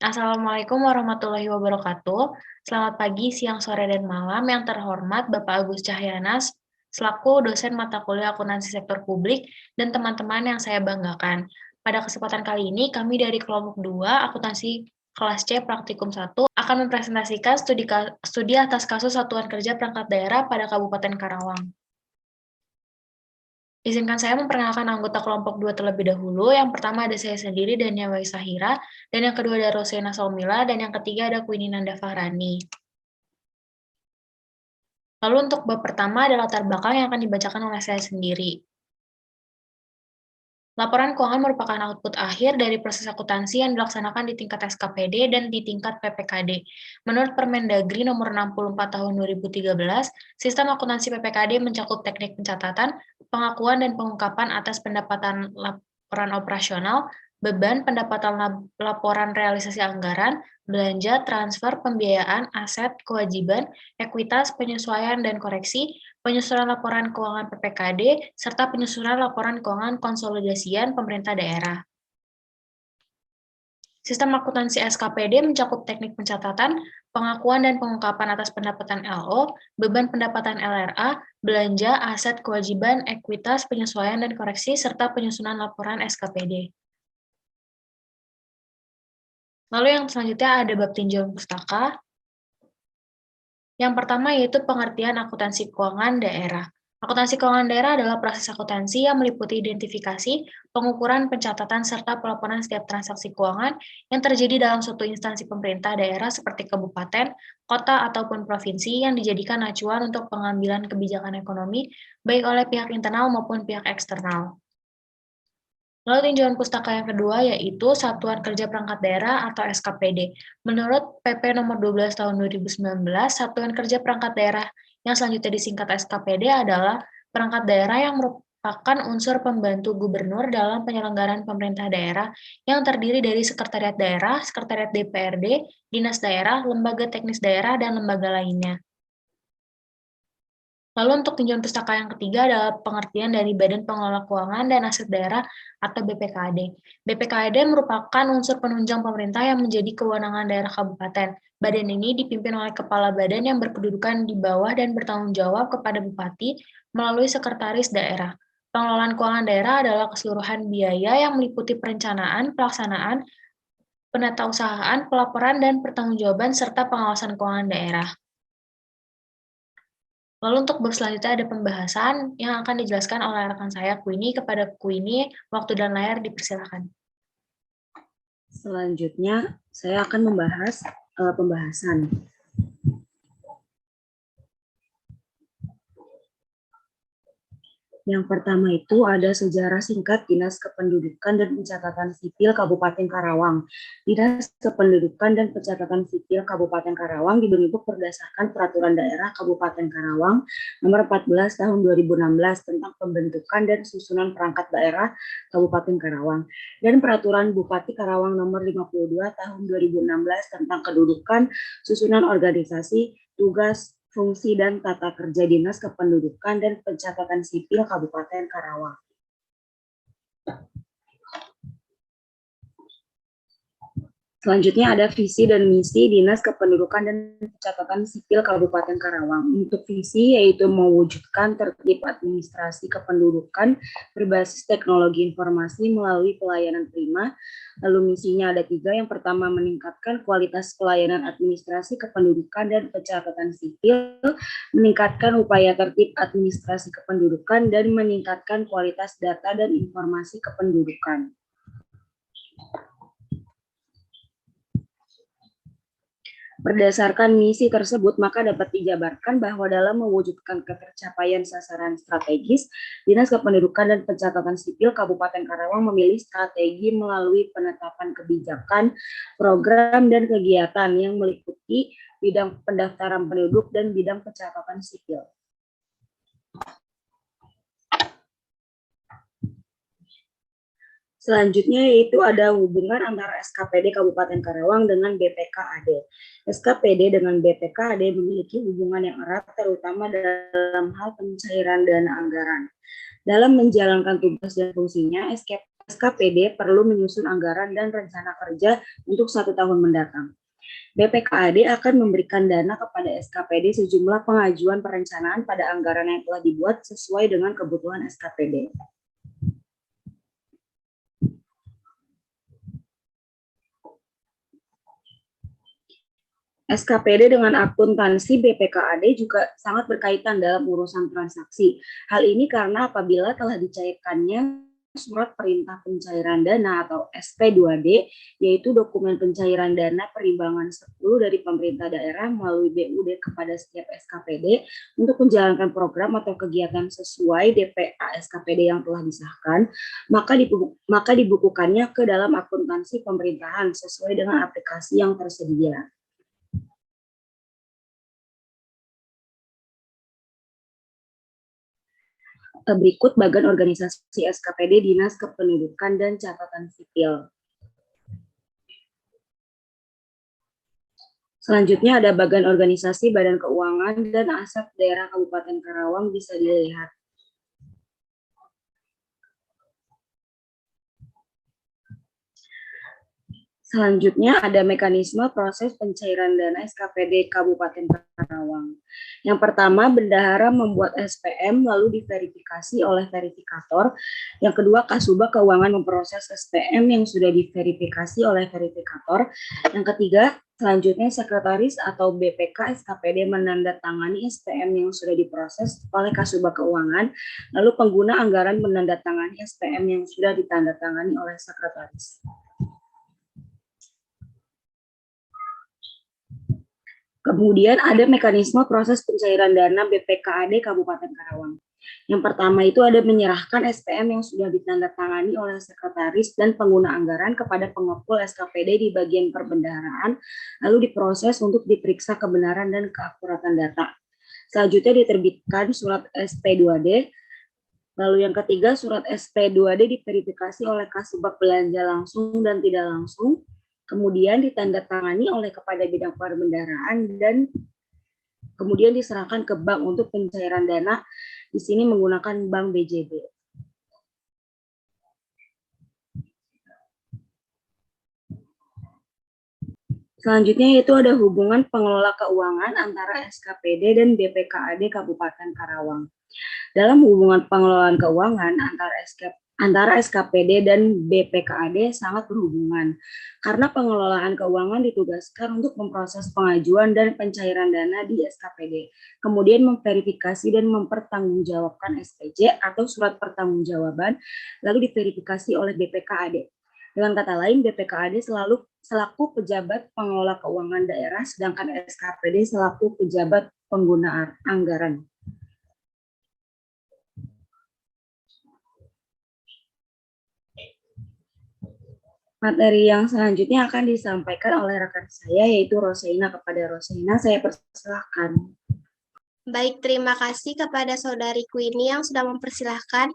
Assalamualaikum warahmatullahi wabarakatuh. Selamat pagi, siang, sore, dan malam yang terhormat Bapak Agus Cahyana selaku dosen mata kuliah akuntansi sektor publik dan teman-teman yang saya banggakan. Pada kesempatan kali ini, kami dari kelompok 2 akuntansi kelas C praktikum 1 akan mempresentasikan studi atas kasus Satuan Kerja Perangkat Daerah pada Kabupaten Karawang. Izinkan saya memperkenalkan anggota kelompok 2 terlebih dahulu. Yang pertama ada saya sendiri, Dania Waisahira, dan yang kedua ada Rosena Saumila, dan yang ketiga ada Queenie Nanda Fahrani. Lalu untuk bab pertama ada latar belakang yang akan dibacakan oleh saya sendiri. Laporan keuangan merupakan output akhir dari proses akuntansi yang dilaksanakan di tingkat SKPD dan di tingkat PPKD. Menurut Permendagri nomor 64 tahun 2013, sistem akuntansi PPKD mencakup teknik pencatatan, pengakuan dan pengungkapan atas pendapatan laporan operasional, beban pendapatan laporan realisasi anggaran, belanja, transfer, pembiayaan, aset, kewajiban, ekuitas, penyesuaian dan koreksi, penyusunan laporan keuangan PPKD, serta penyusunan laporan keuangan konsolidasian pemerintah daerah. Sistem akuntansi SKPD mencakup teknik pencatatan, pengakuan dan pengungkapan atas pendapatan LO, beban pendapatan LRA, belanja, aset, kewajiban, ekuitas, penyesuaian dan koreksi, serta penyusunan laporan SKPD. Lalu yang selanjutnya ada bab tinjauan pustaka. Yang pertama yaitu pengertian akuntansi keuangan daerah. Akuntansi keuangan daerah adalah proses akuntansi yang meliputi identifikasi, pengukuran, pencatatan, serta pelaporan setiap transaksi keuangan yang terjadi dalam suatu instansi pemerintah daerah seperti kabupaten, kota, ataupun provinsi yang dijadikan acuan untuk pengambilan kebijakan ekonomi, baik oleh pihak internal maupun pihak eksternal. Lalu tinjauan pustaka yang kedua yaitu Satuan Kerja Perangkat Daerah atau SKPD. Menurut PP nomor 12 tahun 2019, Satuan Kerja Perangkat Daerah yang selanjutnya disingkat SKPD adalah perangkat daerah yang merupakan unsur pembantu gubernur dalam penyelenggaraan pemerintah daerah yang terdiri dari sekretariat daerah, sekretariat DPRD, dinas daerah, lembaga teknis daerah, dan lembaga lainnya. Lalu untuk tinjauan pustaka yang ketiga adalah pengertian dari Badan Pengelola Keuangan dan Aset Daerah atau BPKAD. BPKAD merupakan unsur penunjang pemerintah yang menjadi kewenangan daerah kabupaten. Badan ini dipimpin oleh kepala badan yang berkedudukan di bawah dan bertanggung jawab kepada bupati melalui sekretaris daerah. Pengelolaan keuangan daerah adalah keseluruhan biaya yang meliputi perencanaan, pelaksanaan, penatausahaan, pelaporan, dan pertanggungjawaban serta pengawasan keuangan daerah. Lalu untuk bab selanjutnya ada pembahasan yang akan dijelaskan oleh rekan saya Queenie. Kepada Queenie, waktu dan layar dipersilakan. Selanjutnya saya akan membahas pembahasan. Yang pertama itu ada sejarah singkat Dinas Kependudukan dan Pencatatan Sipil Kabupaten Karawang. Dinas Kependudukan dan Pencatatan Sipil Kabupaten Karawang dibentuk berdasarkan Peraturan Daerah Kabupaten Karawang Nomor 14 Tahun 2016 tentang pembentukan dan susunan perangkat daerah Kabupaten Karawang dan Peraturan Bupati Karawang Nomor 52 Tahun 2016 tentang kedudukan, susunan organisasi, tugas, fungsi dan tata kerja Dinas Kependudukan dan Pencatatan Sipil Kabupaten Karawang. Selanjutnya ada visi dan misi Dinas Kependudukan dan Pencatatan Sipil Kabupaten Karawang. Untuk visi yaitu mewujudkan tertib administrasi kependudukan berbasis teknologi informasi melalui pelayanan prima. Lalu misinya ada 3. Yang pertama meningkatkan kualitas pelayanan administrasi kependudukan dan pencatatan sipil, meningkatkan upaya tertib administrasi kependudukan, dan meningkatkan kualitas data dan informasi kependudukan. Berdasarkan misi tersebut, maka dapat dijabarkan bahwa dalam mewujudkan ketercapaian sasaran strategis, Dinas Kependudukan dan Pencatatan Sipil Kabupaten Karawang memilih strategi melalui penetapan kebijakan, program, dan kegiatan yang meliputi bidang pendaftaran penduduk dan bidang pencatatan sipil. Selanjutnya yaitu ada hubungan antara SKPD Kabupaten Karawang dengan BPKAD. SKPD dengan BPKAD memiliki hubungan yang erat terutama dalam hal pencairan dana anggaran. Dalam menjalankan tugas dan fungsinya, SKPD perlu menyusun anggaran dan rencana kerja untuk 1 tahun mendatang. BPKAD akan memberikan dana kepada SKPD sejumlah pengajuan perencanaan pada anggaran yang telah dibuat sesuai dengan kebutuhan SKPD. SKPD dengan akuntansi BPKAD juga sangat berkaitan dalam urusan transaksi. Hal ini karena apabila telah dicairkannya surat perintah pencairan dana atau SP2D, yaitu dokumen pencairan dana perimbangan 10 dari pemerintah daerah melalui BUD kepada setiap SKPD untuk menjalankan program atau kegiatan sesuai DPA SKPD yang telah disahkan, maka dibukukannya ke dalam akuntansi pemerintahan sesuai dengan aplikasi yang tersedia. Berikut bagan organisasi SKPD Dinas Kependudukan dan Catatan Sipil. Selanjutnya ada bagan organisasi Badan Keuangan dan Aset Daerah Kabupaten Karawang, bisa dilihat. Selanjutnya ada mekanisme proses pencairan dana SKPD Kabupaten Karawang. Yang pertama, bendahara membuat SPM lalu diverifikasi oleh verifikator. Yang kedua, Kasubag Keuangan memproses SPM yang sudah diverifikasi oleh verifikator. Yang ketiga, selanjutnya sekretaris atau BPK SKPD menandatangani SPM yang sudah diproses oleh Kasubag Keuangan, lalu pengguna anggaran menandatangani SPM yang sudah ditandatangani oleh sekretaris. Kemudian ada mekanisme proses pencairan dana BPKAD Kabupaten Karawang. Yang pertama itu ada menyerahkan SPM yang sudah ditandatangani oleh sekretaris dan pengguna anggaran kepada pengepul SKPD di bagian perbendaharaan, lalu diproses untuk diperiksa kebenaran dan keakuratan data. Selanjutnya diterbitkan surat SP2D. Lalu yang ketiga, surat SP2D diverifikasi oleh Kasubag belanja langsung dan tidak langsung, kemudian ditandatangani oleh kepada bidang perbendaharaan dan kemudian diserahkan ke bank untuk pencairan dana, di sini menggunakan Bank BJB. Selanjutnya yaitu ada hubungan pengelola keuangan antara SKPD dan BPKAD Kabupaten Karawang. Dalam hubungan pengelolaan keuangan antara SKPD dan BPKAD sangat berhubungan, karena pengelolaan keuangan ditugaskan untuk memproses pengajuan dan pencairan dana di SKPD, kemudian memverifikasi dan mempertanggungjawabkan SPJ atau surat pertanggungjawaban, lalu diverifikasi oleh BPKAD. Dengan kata lain, BPKAD selaku pejabat pengelola keuangan daerah, sedangkan SKPD selaku pejabat pengguna anggaran. Materi yang selanjutnya akan disampaikan oleh rekan saya, yaitu Rosaina. Kepada Rosaina, saya persilahkan. Baik, terima kasih kepada Saudari Queenie yang sudah mempersilahkan.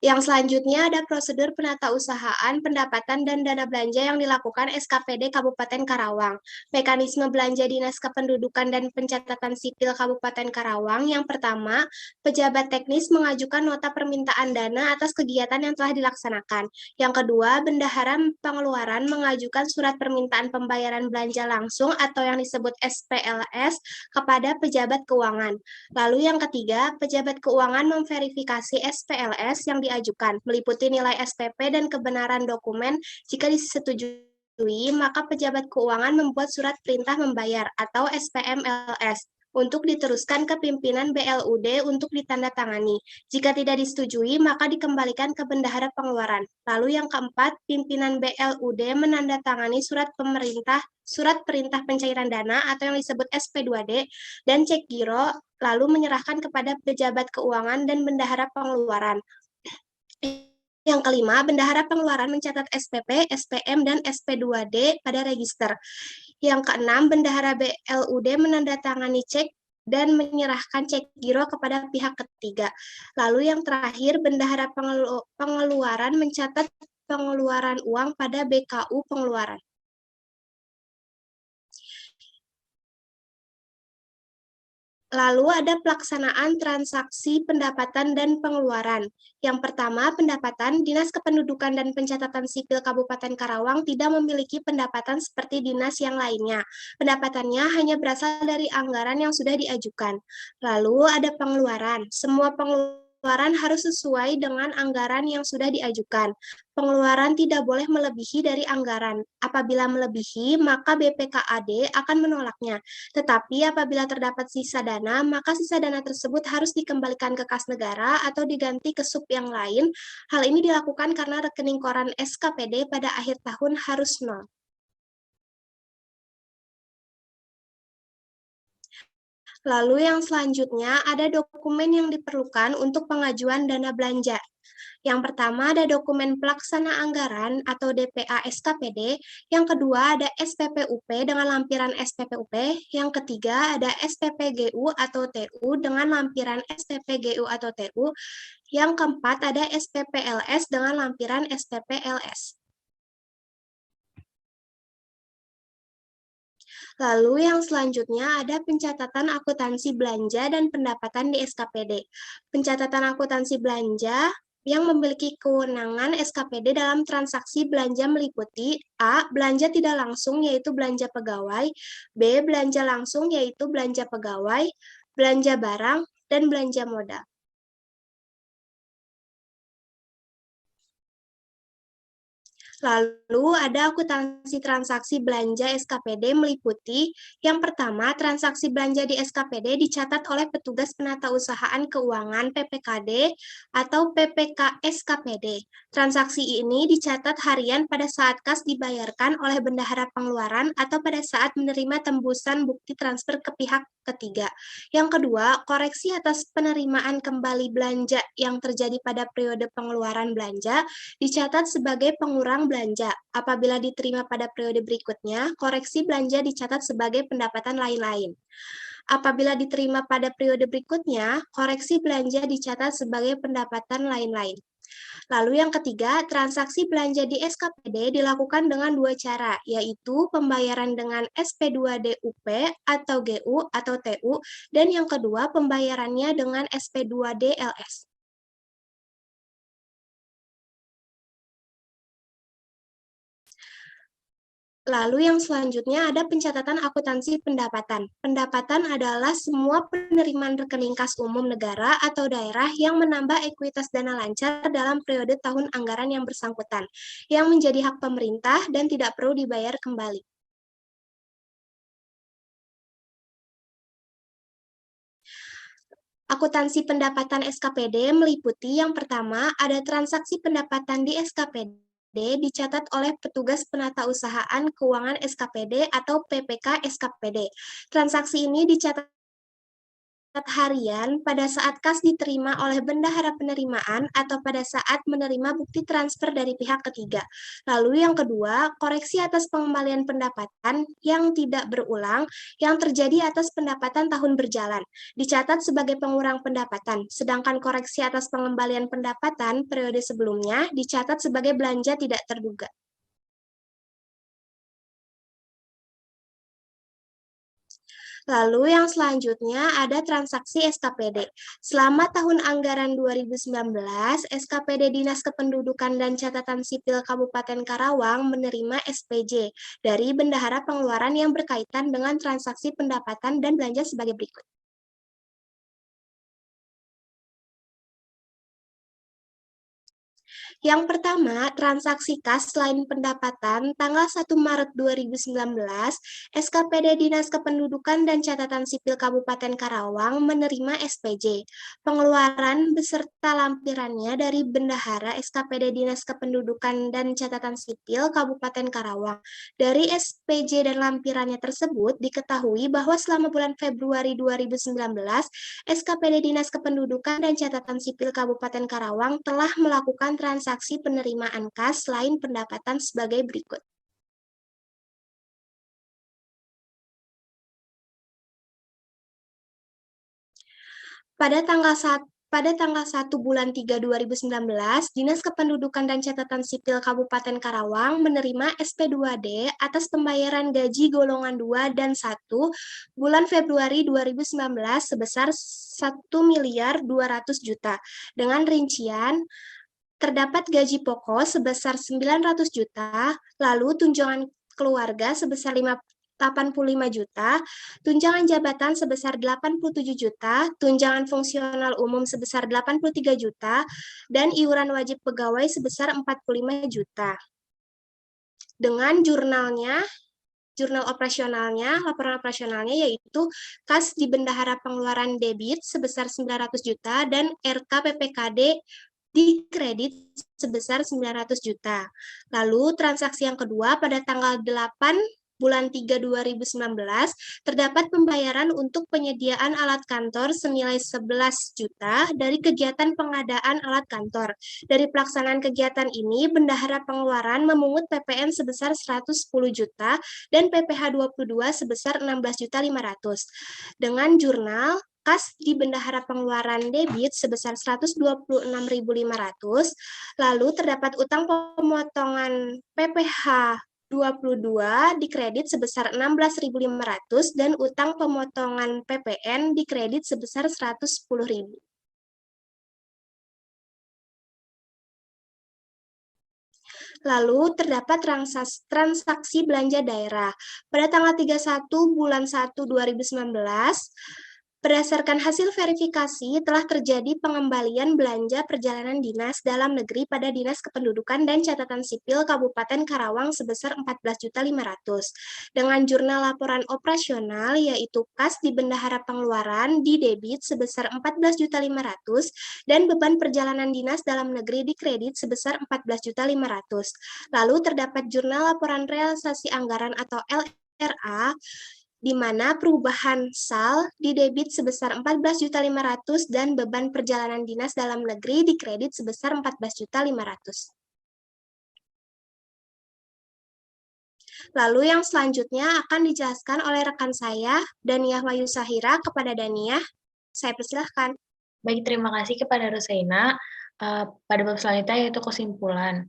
Yang selanjutnya ada prosedur penatausahaan, pendapatan, dan dana belanja yang dilakukan SKPD Kabupaten Karawang. Mekanisme belanja Dinas Kependudukan dan Pencatatan Sipil Kabupaten Karawang. Yang pertama, pejabat teknis mengajukan nota permintaan dana atas kegiatan yang telah dilaksanakan. Yang kedua, bendahara pengeluaran mengajukan surat permintaan pembayaran belanja langsung atau yang disebut SPLS kepada pejabat keuangan. Lalu yang ketiga, pejabat keuangan memverifikasi SPLS yang diajukan, meliputi nilai SPP dan kebenaran dokumen. Jika disetujui, maka pejabat keuangan membuat surat perintah membayar atau SPMLS untuk diteruskan ke pimpinan BLUD untuk ditandatangani. Jika tidak disetujui, maka dikembalikan ke bendahara pengeluaran. Lalu yang keempat, pimpinan BLUD menandatangani surat perintah pencairan dana atau yang disebut SP2D dan cek giro, lalu menyerahkan kepada pejabat keuangan dan bendahara pengeluaran. Yang kelima, bendahara pengeluaran mencatat SPP, SPM, dan SP2D pada register. Yang keenam, bendahara BLUD menandatangani cek dan menyerahkan cek giro kepada pihak ketiga. Lalu yang terakhir, bendahara pengeluaran mencatat pengeluaran uang pada BKU pengeluaran. Lalu ada pelaksanaan transaksi pendapatan dan pengeluaran. Yang pertama, pendapatan. Dinas Kependudukan dan Pencatatan Sipil Kabupaten Karawang tidak memiliki pendapatan seperti dinas yang lainnya. Pendapatannya hanya berasal dari anggaran yang sudah diajukan. Lalu ada pengeluaran. Semua pengeluaran harus sesuai dengan anggaran yang sudah diajukan. Pengeluaran tidak boleh melebihi dari anggaran. Apabila melebihi, maka BPKAD akan menolaknya. Tetapi apabila terdapat sisa dana, maka sisa dana tersebut harus dikembalikan ke kas negara atau diganti ke sub yang lain. Hal ini dilakukan karena rekening koran SKPD pada akhir tahun harus nol. Lalu yang selanjutnya ada dokumen yang diperlukan untuk pengajuan dana belanja. Yang pertama ada dokumen pelaksana anggaran atau DPA SKPD, yang kedua ada SPPUP dengan lampiran SPPUP, yang ketiga ada SPPGU atau TU dengan lampiran SPPGU atau TU, yang keempat ada SPPLS dengan lampiran SPPLS. Lalu yang selanjutnya ada pencatatan akuntansi belanja dan pendapatan di SKPD. Pencatatan akuntansi belanja yang memiliki kewenangan SKPD dalam transaksi belanja meliputi A. Belanja tidak langsung yaitu belanja pegawai, B. Belanja langsung yaitu belanja pegawai, belanja barang, dan belanja modal. Lalu ada akuntansi transaksi belanja SKPD meliputi yang pertama, transaksi belanja di SKPD dicatat oleh petugas penata usahaan keuangan PPKD atau PPK SKPD. Transaksi ini dicatat harian pada saat kas dibayarkan oleh bendahara pengeluaran atau pada saat menerima tembusan bukti transfer ke pihak ketiga. Yang kedua, koreksi atas penerimaan kembali belanja yang terjadi pada periode pengeluaran belanja dicatat sebagai pengurang belanja. Apabila diterima pada periode berikutnya, koreksi belanja dicatat sebagai pendapatan lain-lain. Apabila diterima pada periode berikutnya, koreksi belanja dicatat sebagai pendapatan lain-lain. Lalu yang ketiga, transaksi belanja di SKPD dilakukan dengan dua cara, yaitu pembayaran dengan SP2DUP atau GU atau TU, dan yang kedua pembayarannya dengan SP2DLS. Lalu yang selanjutnya ada pencatatan akuntansi pendapatan. Pendapatan adalah semua penerimaan rekening kas umum negara atau daerah yang menambah ekuitas dana lancar dalam periode tahun anggaran yang bersangkutan, yang menjadi hak pemerintah dan tidak perlu dibayar kembali. Akuntansi pendapatan SKPD meliputi yang pertama, ada transaksi pendapatan di SKPD dicatat oleh petugas penata usahaan keuangan SKPD atau PPK SKPD. Transaksi ini dicatat harian pada saat kas diterima oleh bendahara penerimaan atau pada saat menerima bukti transfer dari pihak ketiga. Lalu yang kedua, koreksi atas pengembalian pendapatan yang tidak berulang yang terjadi atas pendapatan tahun berjalan, dicatat sebagai pengurang pendapatan, sedangkan koreksi atas pengembalian pendapatan periode sebelumnya dicatat sebagai belanja tidak terduga. Lalu yang selanjutnya ada transaksi SKPD. Selama tahun anggaran 2019, SKPD Dinas Kependudukan dan Catatan Sipil Kabupaten Karawang menerima SPJ dari bendahara pengeluaran yang berkaitan dengan transaksi pendapatan dan belanja sebagai berikut. Yang pertama, transaksi kas selain pendapatan tanggal 1 Maret 2019, SKPD Dinas Kependudukan dan Catatan Sipil Kabupaten Karawang menerima SPJ. Pengeluaran beserta lampirannya dari Bendahara SKPD Dinas Kependudukan dan Catatan Sipil Kabupaten Karawang. Dari SPJ dan lampirannya tersebut diketahui bahwa selama bulan Februari 2019, SKPD Dinas Kependudukan dan Catatan Sipil Kabupaten Karawang telah melakukan transaksi penerimaan kas selain pendapatan sebagai berikut. Pada pada tanggal 1 bulan 3 2019, Dinas Kependudukan dan Catatan Sipil Kabupaten Karawang menerima SP2D atas pembayaran gaji golongan 2 dan 1 bulan Februari 2019 sebesar 1.200.000.000 dengan rincian terdapat gaji pokok sebesar 900 juta, lalu tunjangan keluarga sebesar 85 juta, tunjangan jabatan sebesar 87 juta, tunjangan fungsional umum sebesar 83 juta, dan iuran wajib pegawai sebesar 45 juta. Dengan jurnal operasionalnya, laporan operasionalnya yaitu kas di bendahara pengeluaran debit sebesar 900 juta dan RK PPKD di kredit sebesar 900 juta. Lalu transaksi yang kedua pada tanggal 8 bulan 3 2019 terdapat pembayaran untuk penyediaan alat kantor senilai 11 juta dari kegiatan pengadaan alat kantor. Dari pelaksanaan kegiatan ini, bendahara pengeluaran memungut PPN sebesar 110 juta dan PPh 22 sebesar 16.500. Dengan jurnal kas di bendahara pengeluaran debit sebesar 126.500, lalu terdapat utang pemotongan PPh 22 di kredit sebesar 16.500 dan utang pemotongan PPN di kredit sebesar 110.000. Lalu terdapat transaksi belanja daerah. Pada tanggal 31 bulan 1 2019, berdasarkan hasil verifikasi, telah terjadi pengembalian belanja perjalanan dinas dalam negeri pada Dinas Kependudukan dan Catatan Sipil Kabupaten Karawang sebesar 14.500. Dengan jurnal laporan operasional, yaitu kas di bendahara pengeluaran di debit sebesar 14.500 dan beban perjalanan dinas dalam negeri di kredit sebesar 14.500. Lalu terdapat jurnal laporan realisasi anggaran atau LRA, di mana perubahan SAL di debit sebesar 14.500 dan beban perjalanan dinas dalam negeri di kredit sebesar 14.500. Lalu yang selanjutnya akan dijelaskan oleh rekan saya, Daniyah Wayu Sahira, kepada Daniyah. Saya persilahkan. Baik, terima kasih kepada Rosaina. Pada bab selanjutnya yaitu kesimpulan.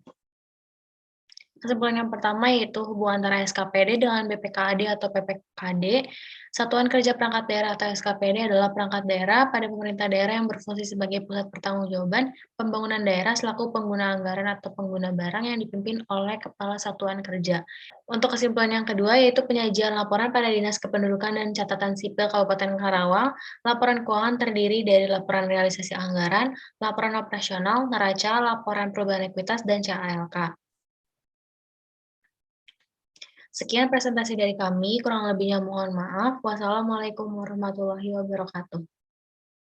Kesimpulan yang pertama yaitu hubungan antara SKPD dengan BPKAD atau PPKD. Satuan Kerja Perangkat Daerah atau SKPD adalah perangkat daerah pada pemerintah daerah yang berfungsi sebagai pusat pertanggungjawaban pembangunan daerah selaku pengguna anggaran atau pengguna barang yang dipimpin oleh Kepala Satuan Kerja. Untuk kesimpulan yang kedua yaitu penyajian laporan pada Dinas Kependudukan dan Catatan Sipil Kabupaten Karawang. Laporan keuangan terdiri dari laporan realisasi anggaran, laporan operasional, neraca, laporan perubahan ekuitas, dan CALK. Sekian presentasi dari kami, kurang lebihnya mohon maaf. Wassalamualaikum warahmatullahi wabarakatuh.